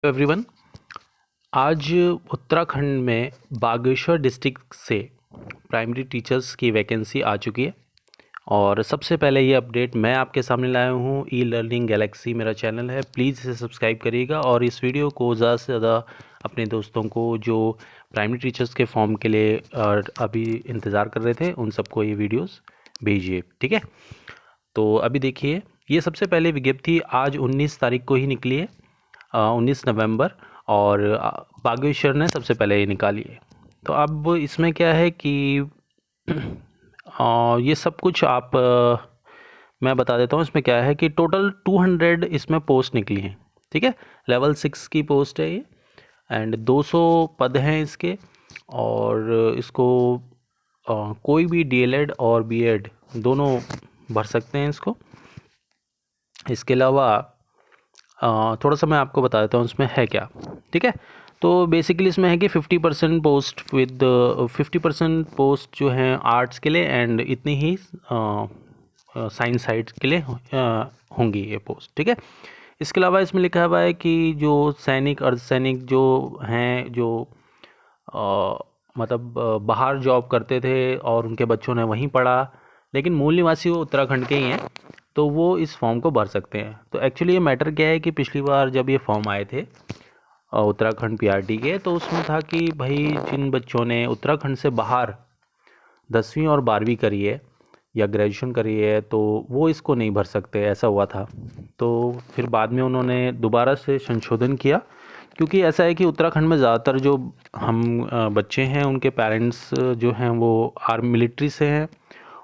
Everyone, आज उत्तराखंड में Bageshwar district से प्राइमरी टीचर्स की वैकेंसी आ चुकी है। और सबसे पहले ये अपडेट मैं आपके सामने लाया हूँ। ई लर्निंग गैलेक्सी मेरा चैनल है, प्लीज़ इसे सब्सक्राइब करिएगा और इस वीडियो को ज़्यादा से ज़्यादा अपने दोस्तों को जो प्राइमरी टीचर्स के फॉर्म के लिए अभी इंतज़ार कर रहे थे, उन सबको ये वीडियोस भेजिए, ठीक है। तो अभी देखिए, ये सबसे पहले विज्ञप्ति आज 19 तारीख को ही निकली है, 19 नवंबर। और बागेश्वर ने सबसे पहले ये निकाली है। तो अब इसमें क्या है कि ये सब कुछ मैं बता देता हूँ। इसमें क्या है कि टोटल 200 इसमें पोस्ट निकली हैं, ठीक है। लेवल 6 की पोस्ट है ये, एंड 200 पद हैं इसके। और इसको कोई भी डीएलएड और बीएड दोनों भर सकते हैं इसको। इसके अलावा थोड़ा सा मैं आपको बता देता हूँ इसमें है क्या, ठीक है। तो बेसिकली इसमें है कि 50% पोस्ट विद 50% पोस्ट जो हैं आर्ट्स के लिए, एंड इतनी ही साइंस साइड के लिए होंगी ये पोस्ट, ठीक है। इसके अलावा इसमें लिखा हुआ है कि जो सैनिक अर्धसैनिक जो हैं, जो मतलब बाहर जॉब करते थे और उनके बच्चों ने वहीं पढ़ा, लेकिन मूल निवासी वो उत्तराखंड के ही हैं, तो वो इस फॉर्म को भर सकते हैं। तो एक्चुअली ये मैटर क्या है कि पिछली बार जब ये फॉर्म आए थे उत्तराखंड पीआरटी के, तो उसमें था कि भाई जिन बच्चों ने उत्तराखंड से बाहर 10वीं और 12वीं करी है या ग्रेजुएशन करी है, तो वो इसको नहीं भर सकते, ऐसा हुआ था। तो फिर बाद में उन्होंने दोबारा से संशोधन किया, क्योंकि ऐसा है कि उत्तराखंड में ज़्यादातर जो हम बच्चे हैं, उनके पेरेंट्स जो हैं वो आर्मी मिलिट्री से हैं,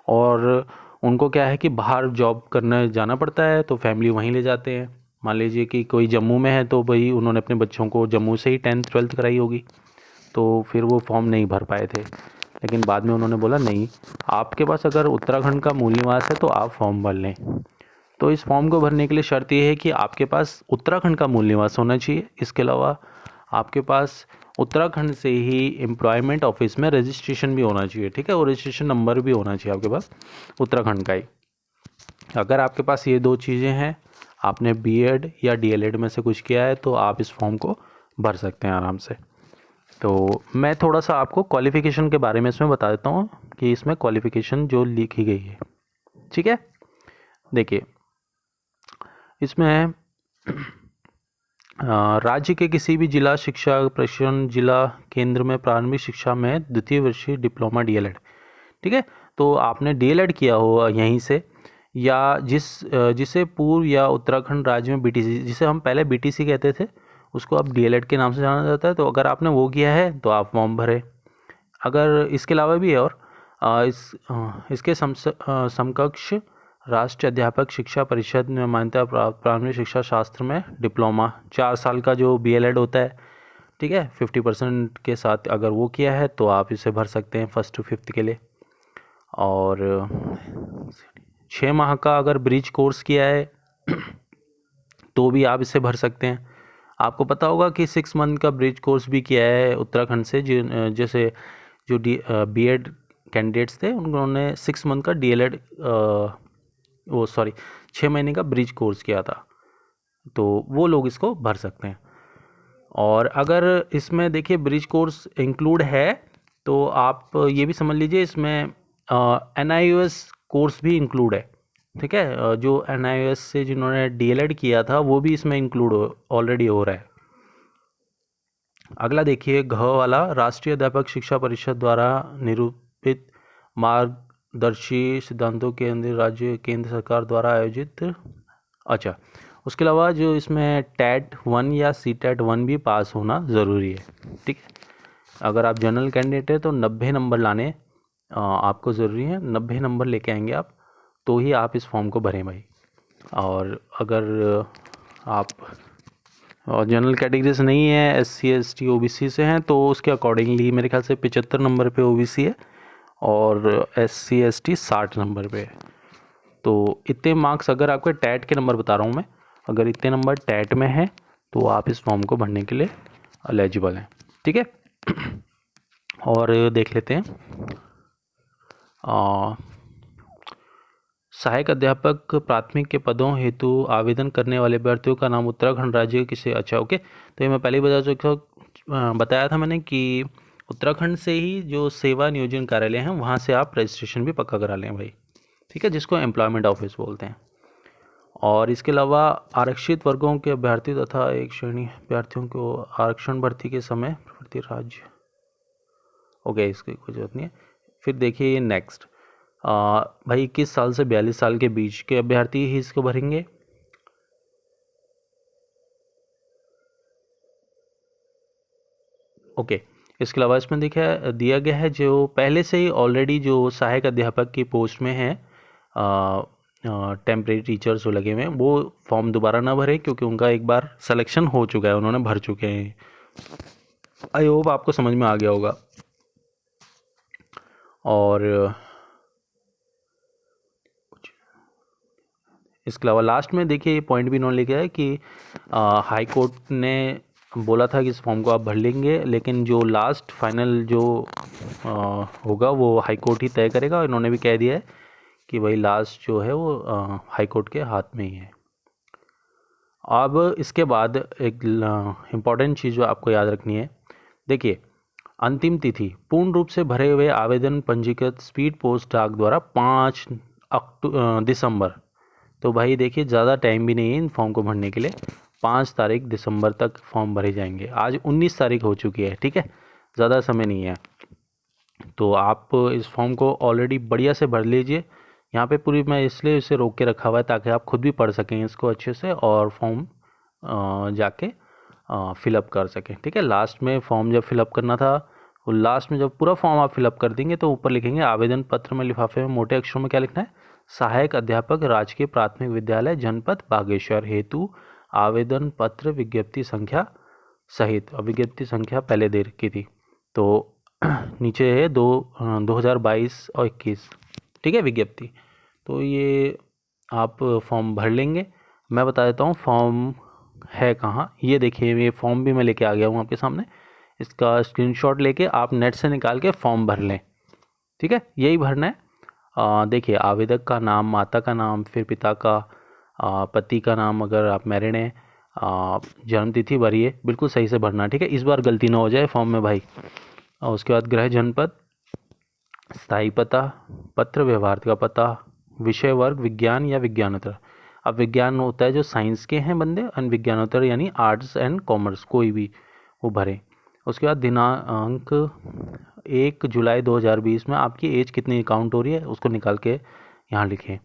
और उनको क्या है कि बाहर जॉब करने जाना पड़ता है, तो फैमिली वहीं ले जाते हैं। मान लीजिए कि कोई जम्मू में है, तो भाई उन्होंने अपने बच्चों को जम्मू से ही 10th 12th कराई होगी, तो फिर वो फॉर्म नहीं भर पाए थे। लेकिन बाद में उन्होंने बोला नहीं, आपके पास अगर उत्तराखंड का मूल निवास है तो आप फॉर्म भर लें। तो इस फॉर्म को भरने के लिए शर्त ये है कि आपके पास उत्तराखंड का मूल निवास होना चाहिए। इसके अलावा आपके पास उत्तराखंड से ही एम्प्लॉयमेंट ऑफिस में रजिस्ट्रेशन भी होना चाहिए, ठीक है। और रजिस्ट्रेशन नंबर भी होना चाहिए आपके पास उत्तराखंड का ही। अगर आपके पास ये दो चीज़ें हैं, आपने बीएड या डीएलएड में से कुछ किया है, तो आप इस फॉर्म को भर सकते हैं आराम से। तो मैं थोड़ा सा आपको क्वालिफ़िकेशन के बारे में इसमें बता देता हूँ कि इसमें क्वालिफ़िकेशन जो लिखी गई है, ठीक है। देखिए, इसमें राज्य के किसी भी जिला शिक्षा प्रशिक्षण जिला केंद्र में प्रारंभिक शिक्षा में द्वितीय वर्षीय डिप्लोमा डीएलएड, ठीक है। तो आपने डीएलएड किया हो यहीं से, या जिसे पूर्व या उत्तराखंड राज्य में बीटीसी, जिसे हम पहले बीटीसी कहते थे, उसको अब डीएलएड के नाम से जाना जाता है। तो अगर आपने वो किया है तो आप फॉर्म भरें। अगर इसके अलावा भी है, और इसके समकक्ष राष्ट्रीय अध्यापक शिक्षा परिषद में मान्यता प्राप्त प्रारंभिक शिक्षा शास्त्र में डिप्लोमा 4 साल का जो बीएलएड होता है, ठीक है, 50% के साथ अगर वो किया है तो आप इसे भर सकते हैं 1st to 5th के लिए। और 6 माह का अगर ब्रिज कोर्स किया है तो भी आप इसे भर सकते हैं। आपको पता होगा कि 6 मंथ का ब्रिज कोर्स भी किया है उत्तराखंड से, जैसे जो बीएड कैंडिडेट्स थे, उन्होंने 6 मंथ का डीएलएड 6 महीने का ब्रिज कोर्स किया था, तो वो लोग इसको भर सकते हैं। और अगर इसमें देखिए ब्रिज कोर्स इंक्लूड है, तो आप ये भी समझ लीजिए इसमें एनआईओएस कोर्स भी इंक्लूड है, ठीक है। जो एनआईओएस से जिन्होंने डीएलएड किया था वो भी इसमें इंक्लूड ऑलरेडी हो रहा है। अगला देखिए, घ वाला, राष्ट्रीय अध्यापक शिक्षा परिषद द्वारा निरूपित मार्गदर्शी सिद्धांतों के अंदर राज्य केंद्र सरकार द्वारा आयोजित। अच्छा, उसके अलावा जो इसमें टैट 1 या सी टैट 1 भी पास होना ज़रूरी है, ठीक है। अगर आप जनरल कैंडिडेट है तो 90 नंबर लाने आपको ज़रूरी है। 90 नंबर लेके आएंगे आप, तो ही आप इस फॉर्म को भरें भाई। और अगर आप और जनरल कैटेगरी से नहीं है, SC ST OBC से हैं, तो उसके अकॉर्डिंगली मेरे ख्याल से 75 नंबर पे OBC है और SC ST 60 नंबर पे है। तो इतने मार्क्स, अगर आपके टैट के नंबर बता रहा हूँ मैं, अगर इतने नंबर टैट में है तो आप इस फॉर्म को भरने के लिए एलिजिबल हैं, ठीक है। और देख लेते हैं सहायक अध्यापक प्राथमिक के पदों हेतु आवेदन करने वाले अभ्यर्थियों का नाम उत्तराखंड राज्य किसे, अच्छा ओके, तो ये मैं पहले बताया था मैंने कि उत्तराखंड से ही जो सेवा नियोजन कार्यालय हैं वहाँ से आप रजिस्ट्रेशन भी पक्का करा लें भाई, ठीक है, जिसको एम्प्लॉयमेंट ऑफिस बोलते हैं। और इसके अलावा आरक्षित वर्गों के अभ्यर्थी तथा एक श्रेणी अभ्यर्थियों को आरक्षण भर्ती के समय प्रति राज्य, ओके, इसकी कोई जरूरत नहीं है। फिर देखिए नेक्स्ट, भाई 21 साल से 42 साल के बीच के अभ्यर्थी ही इसको भरेंगे। ओके, इसके अलावा इसमें दिया गया है जो पहले से ही ऑलरेडी जो सहायक अध्यापक की पोस्ट में है, टेम्परेरी टीचर्स जो लगे हुए हैं, वो फॉर्म दोबारा ना भरें क्योंकि उनका एक बार सिलेक्शन हो चुका है, उन्होंने भर चुके हैं। आई होप आपको समझ में आ गया होगा। और इसके अलावा लास्ट में देखिए ये पॉइंट भी इन्होंने लिखा है कि हाई कोर्ट ने बोला था कि इस फॉर्म को आप भर लेंगे, लेकिन जो लास्ट फाइनल जो होगा वो हाई कोर्ट ही तय करेगा। और इन्होंने भी कह दिया है कि भाई लास्ट जो है वो हाई कोर्ट के हाथ में ही है। अब इसके बाद एक इम्पॉर्टेंट चीज़ जो आपको याद रखनी है, देखिए अंतिम तिथि पूर्ण रूप से भरे हुए आवेदन पंजीकृत स्पीड पोस्ट डाक द्वारा 5 दिसंबर, तो भाई देखिए ज़्यादा टाइम भी नहीं है इन फॉर्म को भरने के लिए, 5 तारीख दिसंबर तक फॉर्म भरे जाएंगे। आज 19 तारीख हो चुकी है, ठीक है, ज़्यादा समय नहीं है। तो आप इस फॉर्म को ऑलरेडी बढ़िया से भर लीजिए। यहाँ पे पूरी मैं इसलिए इसे रोक के रखा हुआ है ताकि आप खुद भी पढ़ सकें इसको अच्छे से और फॉर्म जाके फिलअप कर सकें, ठीक है। लास्ट में फॉर्म जब फिलअप करना था, वो लास्ट में जब पूरा फॉर्म आप फिलअप कर देंगे तो ऊपर लिखेंगे आवेदन पत्र में लिफाफे में मोटे अक्षरों में क्या लिखना है, सहायक अध्यापक राजकीय प्राथमिक विद्यालय जनपद बागेश्वर हेतु आवेदन पत्र विज्ञप्ति संख्या सहित। विज्ञप्ति संख्या पहले दे रखी थी तो नीचे है 2022 और 21, ठीक है, विज्ञप्ति। तो ये आप फॉर्म भर लेंगे। मैं बता देता हूँ फॉर्म है कहाँ, ये देखिए ये फॉर्म भी मैं लेके आ गया हूँ आपके सामने, इसका स्क्रीनशॉट लेके आप नेट से निकाल के फॉर्म भर लें, ठीक है, यही भरना है। देखिए आवेदक का नाम, माता का नाम, फिर पिता का, पति का नाम अगर आप मैरिड हैं, जन्म तिथि भरिए, बिल्कुल सही से भरना, ठीक है, इस बार गलती ना हो जाए फॉर्म में भाई। और उसके बाद गृह जनपद, स्थायी पता, पत्र व्यवहार का पता, विषय वर्ग विज्ञान या विज्ञानोत्तर। अब विज्ञान होता है जो साइंस के हैं बंदे, और विज्ञानोत्तर यानी आर्ट्स एंड कॉमर्स, कोई भी वो भरें। उसके बाद दिनांक 1 जुलाई 2020 में आपकी एज कितनी काउंट हो रही है उसको निकाल के यहाँ लिखें।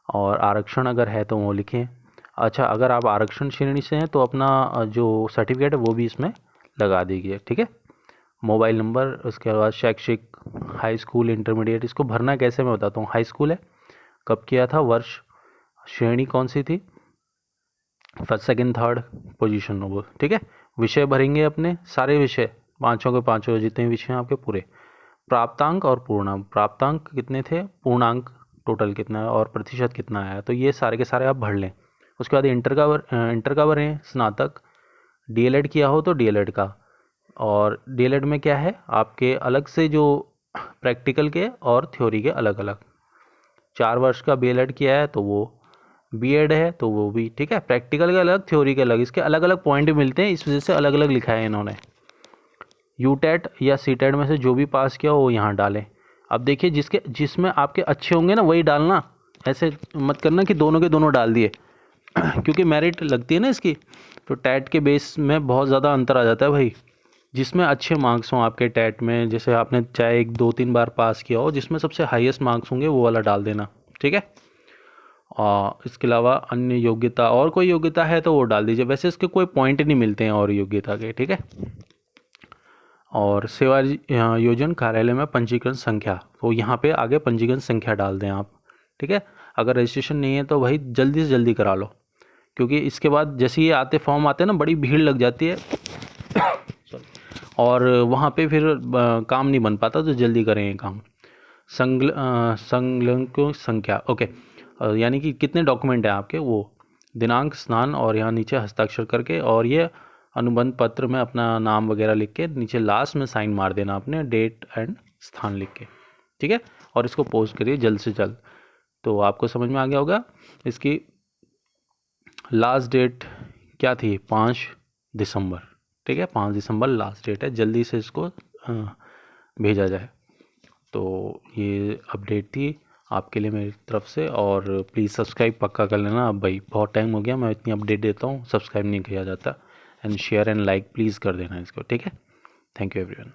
और आरक्षण अगर है तो वो लिखें। अच्छा, अगर आप आरक्षण श्रेणी से हैं तो अपना जो सर्टिफिकेट है वो भी इसमें लगा दीजिए, ठीक है। मोबाइल नंबर, उसके बाद शैक्षिक, हाई स्कूल, इंटरमीडिएट, इसको भरना कैसे मैं बताता हूँ। हाई स्कूल है, कब किया था, वर्ष, श्रेणी कौन सी थी, first second third position number, ठीक है। विषय भरेंगे अपने सारे विषय, पाँचों के पाँचों जितने विषय हैं आपके पूरे। प्राप्तांक और पूर्णांक, प्राप्तांक कितने थे, पूर्णांक टोटल कितना है और प्रतिशत कितना आया, तो ये सारे के सारे आप भर लें। उसके बाद इंटर का भरें, स्नातक, डीएलएड किया हो तो डीएलएड का। और डीएलएड में क्या है आपके अलग से जो प्रैक्टिकल के और थ्योरी के अलग अलग, 4 वर्ष का बीएलएड किया है तो वो, बीएड है तो वो भी, ठीक है, प्रैक्टिकल के अलग थ्योरी के अलग, इसके अलग अलग पॉइंट मिलते हैं, इस वजह से अलग अलग लिखा है इन्होंने। यूटेट या सीटेट में से जो भी पास किया हो वो यहाँ डालें। अब देखिए जिसमें आपके अच्छे होंगे ना वही डालना, ऐसे मत करना कि दोनों के दोनों डाल दिए क्योंकि मेरिट लगती है ना इसकी, तो टैट के बेस में बहुत ज़्यादा अंतर आ जाता है भाई। जिसमें अच्छे मार्क्स हों आपके टैट में, जैसे आपने चाहे 1 2 3 बार पास किया हो, जिसमें सबसे हाईएस्ट मार्क्स होंगे वो वाला डाल देना, ठीक है। इसके अलावा अन्य योग्यता, और कोई योग्यता है तो वो डाल दीजिए, वैसे इसके कोई पॉइंट नहीं मिलते हैं और योग्यता के, ठीक है। और सेवा योजन कार्यालय में पंजीकरण संख्या, तो यहाँ पे आगे पंजीकरण संख्या डाल दें आप, ठीक है। अगर रजिस्ट्रेशन नहीं है तो भाई जल्दी से जल्दी करा लो, क्योंकि इसके बाद जैसे ये फॉर्म आते हैं ना, बड़ी भीड़ लग जाती है और वहाँ पे फिर काम नहीं बन पाता, तो जल्दी करें ये काम। संलग्न संख्या, ओके, यानी कि कितने डॉक्यूमेंट हैं आपके, वो दिनांक, स्थान और यहाँ नीचे हस्ताक्षर करके, और ये अनुबंध पत्र में अपना नाम वगैरह लिख के नीचे लास्ट में साइन मार देना अपने, डेट एंड स्थान लिख के, ठीक है। और इसको पोस्ट करिए जल्द से जल्द। तो आपको समझ में आ गया होगा। इसकी लास्ट डेट क्या थी, 5 दिसंबर। ठीक है, 5 दिसंबर लास्ट डेट है, जल्दी से इसको भेजा जाए। तो ये अपडेट थी आपके लिए मेरी तरफ से, और प्लीज़ सब्सक्राइब पक्का कर लेना। अब भाई बहुत टाइम हो गया, मैं इतनी अपडेट देता हूँ, सब्सक्राइब नहीं किया जाता। And share and like please कर देना इसको, ठीक है। Thank you everyone.